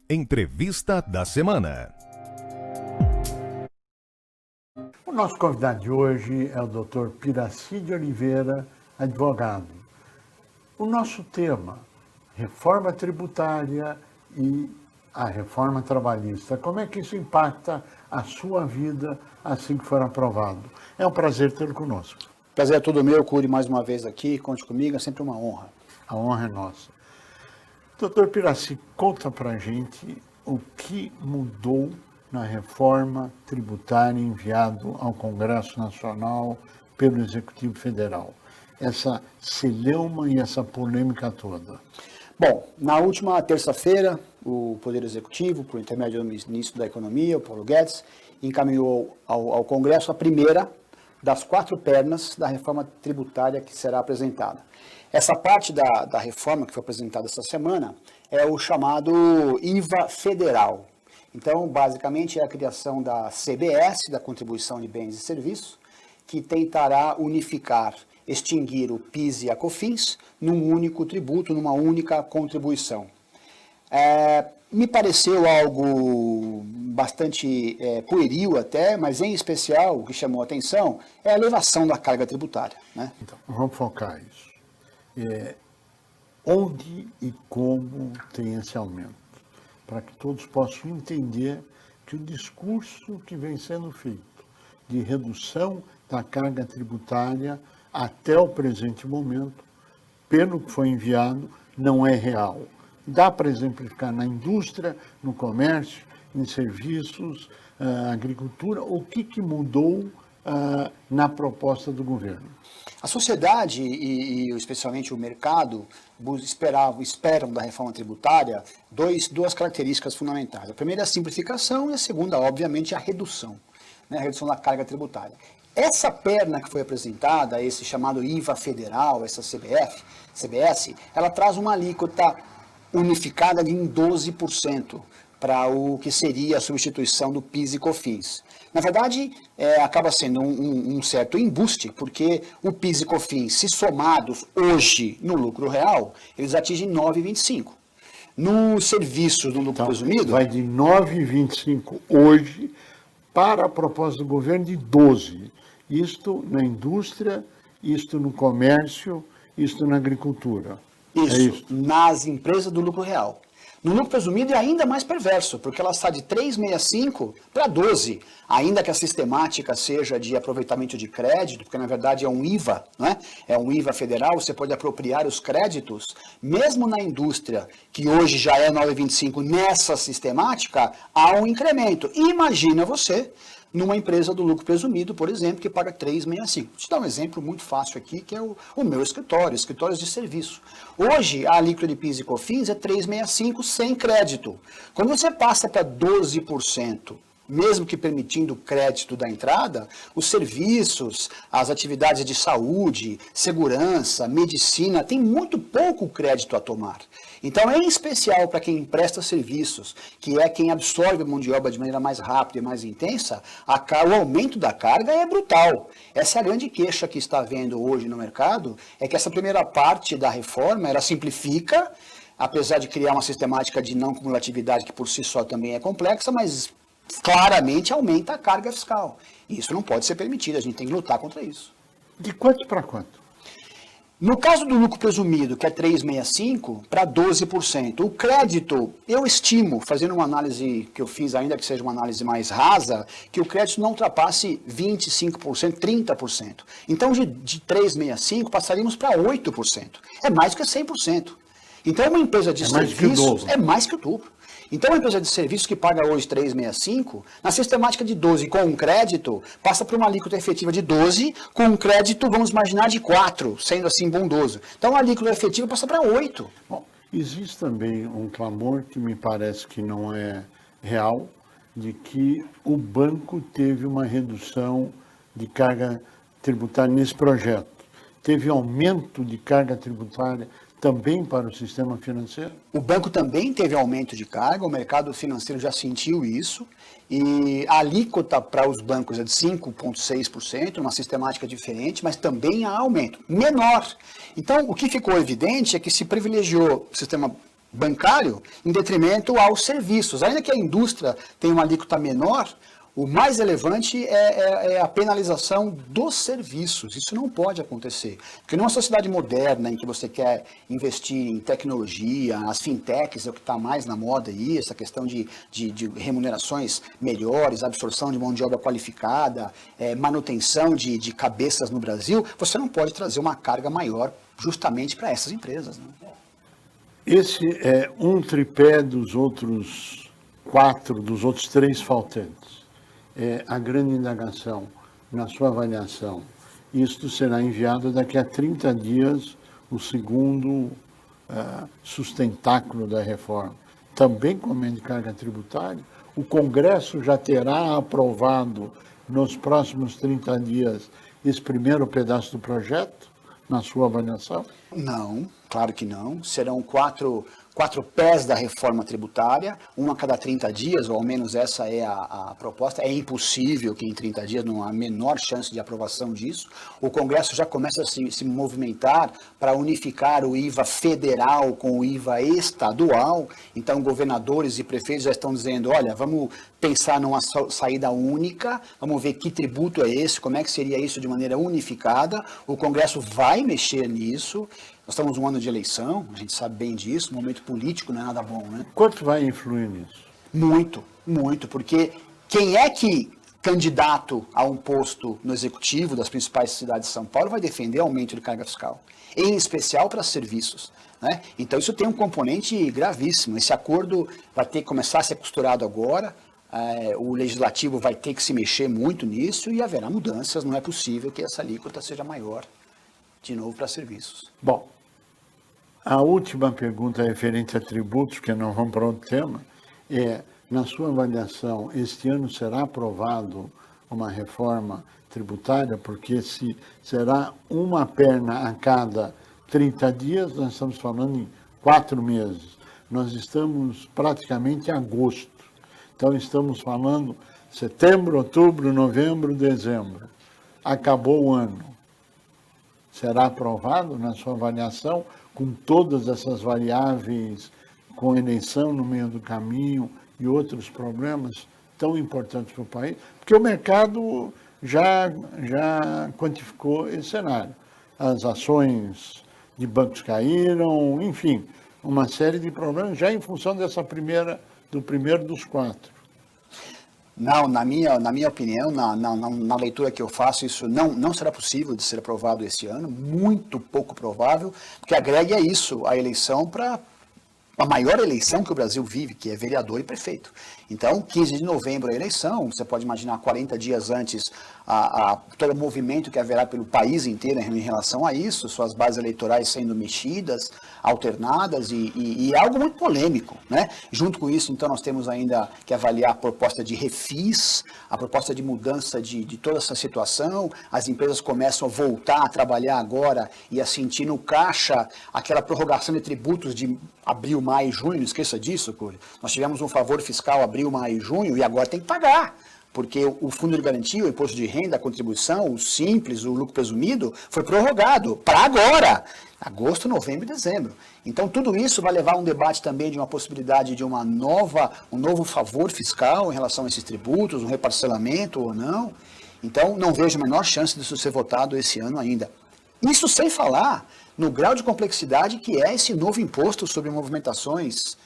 Entrevista da semana. O nosso convidado de hoje é o Dr. Piraci de Oliveira, advogado. O nosso tema, reforma tributária e a reforma trabalhista. Como é que isso impacta a sua vida assim que for aprovado? É um prazer tê-lo conosco. Prazer é todo meu, Cury, mais uma vez aqui, conte comigo, é sempre uma honra. A honra é nossa. Doutor Piraci, conta pra gente o que mudou na reforma tributária enviado ao Congresso Nacional pelo Executivo Federal. Essa celeuma e essa polêmica toda. Bom, na última terça-feira, o Poder Executivo, por intermédio do Ministro da Economia, o Paulo Guedes, encaminhou ao Congresso a primeira das 4 pernas da reforma tributária que será apresentada. Essa parte da reforma que foi apresentada essa semana é o chamado IVA federal. Então, basicamente, é a criação da CBS, da Contribuição de Bens e Serviços, que tentará unificar, extinguir o PIS e a COFINS num único tributo, numa única contribuição. Me pareceu algo bastante pueril até, mas em especial o que chamou a atenção é a elevação da carga tributária, né? Então, vamos focar isso. Onde e como tem esse aumento? Para que todos possam entender que o discurso que vem sendo feito de redução da carga tributária até o presente momento, pelo que foi enviado, não é real. Dá para exemplificar na indústria, no comércio, em serviços, agricultura, o que mudou na proposta do governo? A sociedade e especialmente o mercado esperam da reforma tributária duas características fundamentais. A primeira é a simplificação e a segunda, obviamente, a redução, né? A redução da carga tributária. Essa perna que foi apresentada, esse chamado IVA federal, essa CBS, ela traz uma alíquota unificada em 12% para o que seria a substituição do PIS e COFINS. Na verdade, acaba sendo um certo embuste, porque o PIS e COFINS, se somados hoje no lucro real, eles atingem 9,25%. No serviço do lucro presumido... Vai de 9,25% hoje para a proposta do governo de 12%. Isto na indústria, isto no comércio, isto na agricultura. Isso, nas empresas do lucro real. No lucro presumido é ainda mais perverso, porque ela sai de 3,65 para 12, ainda que a sistemática seja de aproveitamento de crédito, porque na verdade é um IVA, né? É um IVA federal, você pode apropriar os créditos, mesmo na indústria, que hoje já é 9,25, nessa sistemática, há um incremento. E imagina você, numa empresa do lucro presumido, por exemplo, que paga 3,65. Vou te dar um exemplo muito fácil aqui, que é o meu escritório, escritórios de serviço. Hoje, a alíquota de PIS e COFINS é 3,65 sem crédito. Quando você passa para 12%, mesmo que permitindo crédito da entrada, os serviços, as atividades de saúde, segurança, medicina, tem muito pouco crédito a tomar. Então, em especial para quem presta serviços, que é quem absorve a mão de obra de maneira mais rápida e mais intensa, o aumento da carga é brutal. Essa é a grande queixa que está havendo hoje no mercado, é que essa primeira parte da reforma, ela simplifica, apesar de criar uma sistemática de não cumulatividade que por si só também é complexa, mas claramente aumenta a carga fiscal. E isso não pode ser permitido, a gente tem que lutar contra isso. De quanto para quanto? No caso do lucro presumido, que é 3,65, para 12%. O crédito, eu estimo, fazendo uma análise que eu fiz, ainda que seja uma análise mais rasa, que o crédito não ultrapasse 25%, 30%. Então, de 3,65 passaríamos para 8%. É mais que 100%. Então, uma empresa de serviços é mais que o dobro. Então, uma empresa de serviços que paga hoje 3,65, na sistemática de 12 com um crédito, passa para uma alíquota efetiva de 12, com um crédito, vamos imaginar, de 4, sendo assim bondoso. Então, a alíquota efetiva passa para 8. Bom, existe também um clamor que me parece que não é real, de que o banco teve uma redução de carga tributária nesse projeto. Teve aumento de carga tributária também para o sistema financeiro? O banco também teve aumento de carga, o mercado financeiro já sentiu isso, e a alíquota para os bancos é de 5,6%, uma sistemática diferente, mas também há aumento, menor. Então, o que ficou evidente é que se privilegiou o sistema bancário em detrimento aos serviços. Ainda que a indústria tenha uma alíquota menor, o mais relevante é a penalização dos serviços. Isso não pode acontecer. Porque numa sociedade moderna, em que você quer investir em tecnologia, as fintechs é o que está mais na moda aí, essa questão de remunerações melhores, absorção de mão de obra qualificada, manutenção de cabeças no Brasil, você não pode trazer uma carga maior justamente para essas empresas. Né? Esse é um tripé dos outros 4, dos outros 3 faltantes. A grande indagação, na sua avaliação, isto será enviado daqui a 30 dias, o segundo sustentáculo da reforma, também com aumento de carga tributária. O Congresso já terá aprovado, nos próximos 30 dias, esse primeiro pedaço do projeto, na sua avaliação? Não, claro que não. Serão quatro pés da reforma tributária, um a cada 30 dias, ou ao menos essa é a proposta. É impossível que em 30 dias não há a menor chance de aprovação disso. O Congresso já começa a se movimentar para unificar o IVA federal com o IVA estadual. Então, governadores e prefeitos já estão dizendo, olha, vamos pensar numa saída única, vamos ver que tributo é esse, como é que seria isso de maneira unificada. O Congresso vai mexer nisso. Nós estamos num ano de eleição, a gente sabe bem disso, o momento político não é nada bom, né? Quanto vai influir nisso? Muito, muito, porque quem é que candidato a um posto no executivo das principais cidades de São Paulo vai defender aumento de carga fiscal, em especial para serviços, né? Então isso tem um componente gravíssimo, esse acordo vai ter que começar a ser costurado agora, o legislativo vai ter que se mexer muito nisso e haverá mudanças, não é possível que essa alíquota seja maior, de novo, para serviços. Bom, a última pergunta referente a tributos, que não vamos para outro tema, na sua avaliação, este ano será aprovado uma reforma tributária, porque se será uma perna a cada 30 dias, nós estamos falando em 4 meses. Nós estamos praticamente em agosto. Então, estamos falando setembro, outubro, novembro, dezembro. Acabou o ano. Será aprovado, na sua avaliação, com todas essas variáveis, com eleição no meio do caminho e outros problemas tão importantes para o país? Porque o mercado já quantificou esse cenário. As ações de bancos caíram, enfim, uma série de problemas já em função do primeiro dos 4. Não, na minha opinião, na leitura que eu faço, isso não será possível de ser aprovado esse ano, muito pouco provável, porque agrega isso, a eleição para a maior eleição que o Brasil vive, que é vereador e prefeito. Então, 15 de novembro é a eleição, você pode imaginar 40 dias antes todo o movimento que haverá pelo país inteiro em relação a isso, suas bases eleitorais sendo mexidas, alternadas e é algo muito polêmico, né? Junto com isso, então, nós temos ainda que avaliar a proposta de refis, a proposta de mudança de toda essa situação, as empresas começam a voltar a trabalhar agora e a sentir no caixa aquela prorrogação de tributos de abril, maio e junho, não esqueça disso, Curi. Nós tivemos um favor fiscal abril, maio e junho e agora tem que pagar. Porque o fundo de garantia, o imposto de renda, a contribuição, o simples, o lucro presumido, foi prorrogado para agora, agosto, novembro e dezembro. Então, tudo isso vai levar a um debate também de uma possibilidade de um novo favor fiscal em relação a esses tributos, um reparcelamento ou não. Então, não vejo a menor chance disso ser votado esse ano ainda. Isso sem falar no grau de complexidade que é esse novo imposto sobre movimentações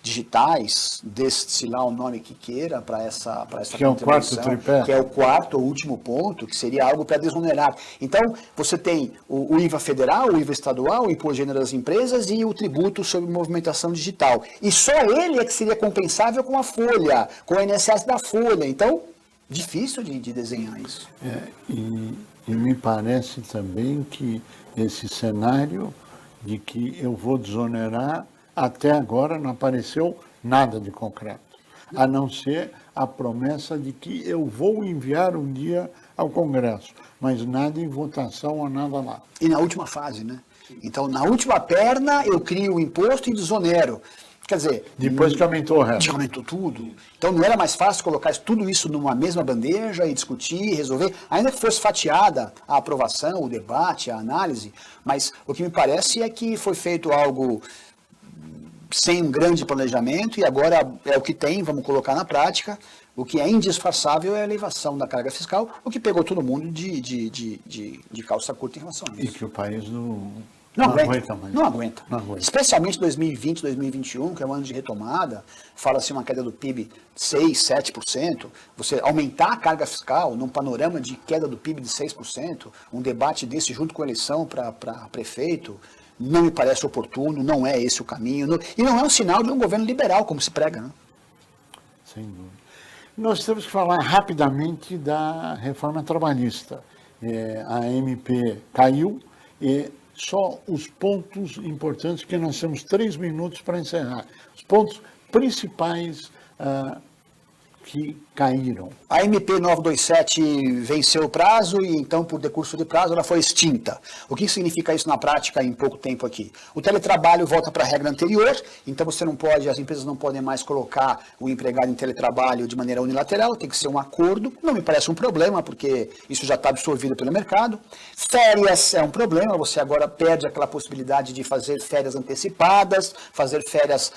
digitais, desse lá o nome que queira para essa que é o quarto tripé, que é o quarto ou último ponto, que seria algo para desonerar. Então, você tem o IVA federal, o IVA estadual, o imposto de renda das empresas e o tributo sobre movimentação digital. E só ele é que seria compensável com a folha, com o INSS da folha. Então, difícil de desenhar isso. E me parece também que esse cenário de que eu vou desonerar, até agora não apareceu nada de concreto, a não ser a promessa de que eu vou enviar um dia ao Congresso, mas nada em votação ou nada lá. E na última fase, né? Então, na última perna, eu crio o imposto e desonero. Quer dizer... Depois que aumentou o resto. Aumentou tudo. Então, não era mais fácil colocar tudo isso numa mesma bandeja e discutir, resolver, ainda que fosse fatiada a aprovação, o debate, a análise, mas o que me parece é que foi feito algo sem um grande planejamento, e agora é o que tem, vamos colocar na prática. O que é indisfarçável é a elevação da carga fiscal, o que pegou todo mundo de calça curta em relação a E isso. que o país não aguenta. mais. Não aguenta. Não aguenta. Especialmente 2020, 2021, que é um ano de retomada, fala-se uma queda do PIB de 6%, 7%. Você aumentar a carga fiscal num panorama de queda do PIB de 6%, um debate desse junto com a eleição para prefeito, não me parece oportuno, não é esse o caminho. E não é um sinal de um governo liberal, como se prega, né? Sem dúvida. Nós temos que falar rapidamente da reforma trabalhista. A MP caiu e só os pontos importantes, que nós temos 3 minutos para encerrar. Os pontos principais que caíram. A MP 927 venceu o prazo e então, por decurso de prazo, ela foi extinta. O que significa isso na prática em pouco tempo aqui? O teletrabalho volta para a regra anterior, então as empresas não podem mais colocar o empregado em teletrabalho de maneira unilateral, tem que ser um acordo. Não me parece um problema, porque isso já está absorvido pelo mercado. Férias é um problema, você agora perde aquela possibilidade de fazer férias antecipadas, fazer férias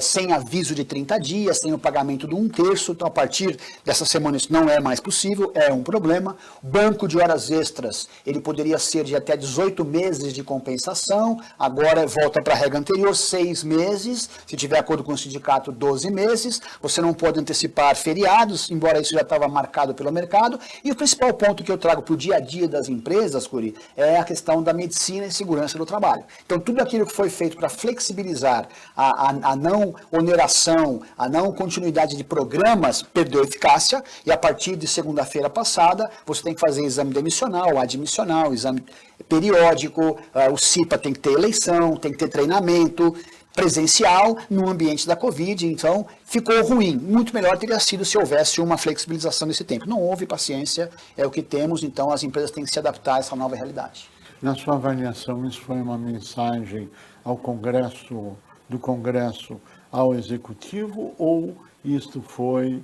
sem aviso de 30 dias, sem o pagamento de 1/3. Então, a partir dessa semana, isso não é mais possível, é um problema. Banco de horas extras, ele poderia ser de até 18 meses de compensação, agora volta para a regra anterior, 6 meses, se tiver acordo com o sindicato, 12 meses. Você não pode antecipar feriados, embora isso já estava marcado pelo mercado. E o principal ponto que eu trago para o dia a dia das empresas, Curi, é a questão da medicina e segurança do trabalho. Então, tudo aquilo que foi feito para flexibilizar a não oneração, a não continuidade de programas, perdeu eficácia, e a partir de segunda-feira passada, você tem que fazer exame demissional, admissional, exame periódico, o CIPA tem que ter eleição, tem que ter treinamento presencial no ambiente da Covid, então ficou ruim. Muito melhor teria sido se houvesse uma flexibilização nesse tempo. Não houve, paciência, é o que temos, então as empresas têm que se adaptar a essa nova realidade. Na sua avaliação, isso foi uma mensagem ao Congresso, do Congresso ao Executivo, ou isto foi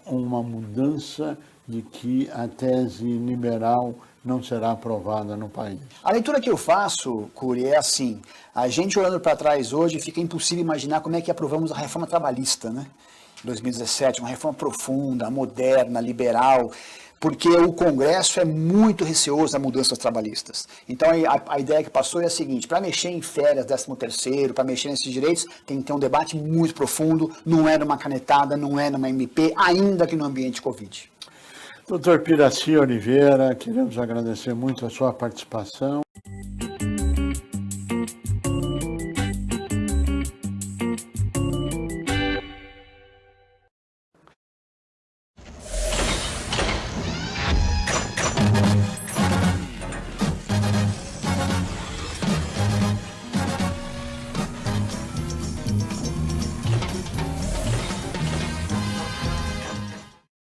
uma mudança de que a tese liberal não será aprovada no país? A leitura que eu faço, Curi, é assim: a gente olhando para trás hoje, fica impossível imaginar como é que aprovamos a reforma trabalhista, né? 2017, uma reforma profunda, moderna, liberal, porque o Congresso é muito receoso das mudanças trabalhistas. Então a ideia que passou é a seguinte: para mexer em férias, 13º, para mexer nesses direitos, tem que ter um debate muito profundo, não é numa canetada, não é numa MP, ainda que no ambiente Covid. Doutor Piraci Oliveira, queremos agradecer muito a sua participação.